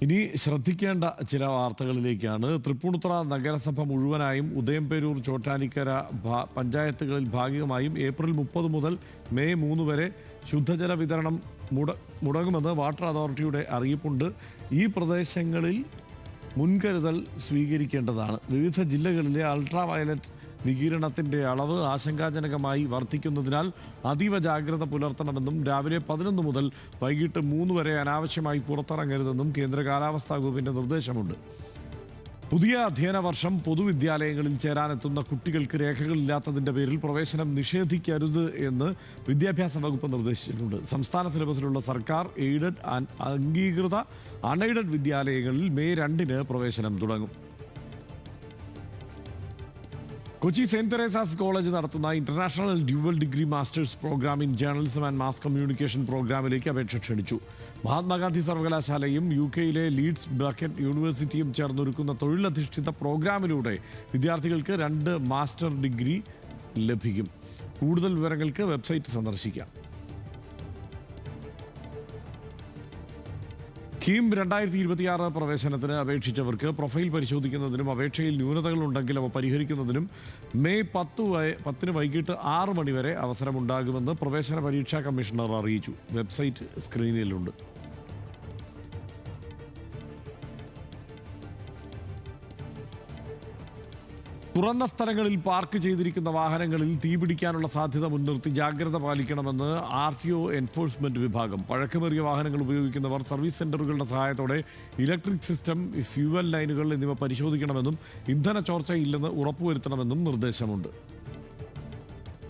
ഇനി ശ്രദ്ധിക്കേണ്ട ചില വാർത്തകളിലേക്കാണ്. തൃപ്പൂണിത്തുറ നഗരസഭ മുഴുവനായും ഉദയംപേരൂർ, ചോറ്റാനിക്കര പഞ്ചായത്തുകളിൽ ഭാഗികമായും ഏപ്രിൽ 30 മുതൽ മെയ് 3 വരെ ശുദ്ധജല വിതരണം മുടങ്ങുമെന്ന് വാട്ടർ അതോറിറ്റിയുടെ അറിയിപ്പുണ്ട്. ഈ പ്രദേശങ്ങളിൽ മുൻകരുതൽ സ്വീകരിക്കേണ്ടതാണ്. വിവിധ ജില്ലകളിലെ അൾട്രാ വയലറ്റ് വികിരണത്തിൻ്റെ അളവ് ആശങ്കാജനകമായി വർദ്ധിക്കുന്നതിനാൽ അതീവ ജാഗ്രത പുലർത്തണമെന്നും രാവിലെ 11 മുതൽ വൈകിട്ട് 3 വരെ അനാവശ്യമായി പുറത്തിറങ്ങരുതെന്നും കേന്ദ്ര കാലാവസ്ഥാ വകുപ്പിൻ്റെ നിർദ്ദേശമുണ്ട്. പുതിയ അധ്യയന വർഷം പൊതുവിദ്യാലയങ്ങളിൽ ചേരാനെത്തുന്ന കുട്ടികൾക്ക് രേഖകളില്ലാത്തതിൻ്റെ പേരിൽ പ്രവേശനം നിഷേധിക്കരുത് എന്ന് വിദ്യാഭ്യാസ വകുപ്പ് നിർദ്ദേശിച്ചിട്ടുണ്ട്. സംസ്ഥാന സിലബസിലുള്ള സർക്കാർ, എയ്ഡഡ്, അംഗീകൃത, അൺഎയ്ഡഡ് വിദ്യാലയങ്ങളിൽ മെയ് 2-ന് പ്രവേശനം തുടങ്ങും. കൊച്ചി സെന്റ് തെരേസാസ് കോളേജ് നടത്തുന്ന international dual degree masters programme in journalism and mass communication പ്രോഗ്രാമിലേക്ക് അപേക്ഷ ക്ഷണിച്ചു. മഹാത്മാഗാന്ധി സർവകലാശാലയും UK-യിലെ ലീഡ്സ് ബക്കറ്റ് യൂണിവേഴ്സിറ്റിയും ചേർന്നൊരുക്കുന്ന തൊഴിലധിഷ്ഠിത പ്രോഗ്രാമിലൂടെ വിദ്യാർത്ഥികൾക്ക് 2 മാസ്റ്റർ ഡിഗ്രി ലഭിക്കും. കൂടുതൽ വിവരങ്ങൾക്ക് വെബ്സൈറ്റ് സന്ദർശിക്കാം. കീം 2026 പ്രവേശനത്തിന് അപേക്ഷിച്ചവർക്ക് പ്രൊഫൈൽ പരിശോധിക്കുന്നതിനും അപേക്ഷയിൽ ന്യൂനതകളുണ്ടെങ്കിൽ അവ പരിഹരിക്കുന്നതിനും മെയ് 10-ന് വൈകിട്ട് 6 മണി വരെ അവസരമുണ്ടാകുമെന്ന് പ്രവേശന പരീക്ഷാ കമ്മീഷണർ അറിയിച്ചു. വെബ്സൈറ്റ് സ്ക്രീനിലുണ്ട്. തുറന്ന സ്ഥലങ്ങളിൽ പാർക്ക് ചെയ്തിരിക്കുന്ന വാഹനങ്ങളിൽ തീപിടിക്കാനുള്ള സാധ്യത മുൻനിർത്തി ജാഗ്രത പാലിക്കണമെന്ന് RTO എൻഫോഴ്സ്മെന്റ് വിഭാഗം. പഴക്കമേറിയ വാഹനങ്ങൾ ഉപയോഗിക്കുന്നവർ സർവീസ് സെന്ററുകളുടെ സഹായത്തോടെ ഇലക്ട്രിക് സിസ്റ്റം, ഫ്യൂവൽ ലൈനുകൾ എന്നിവ പരിശോധിക്കണമെന്നും ഇന്ധന ചോർച്ചയില്ലെന്ന് ഉറപ്പുവരുത്തണമെന്നും നിർദ്ദേശമുണ്ട്.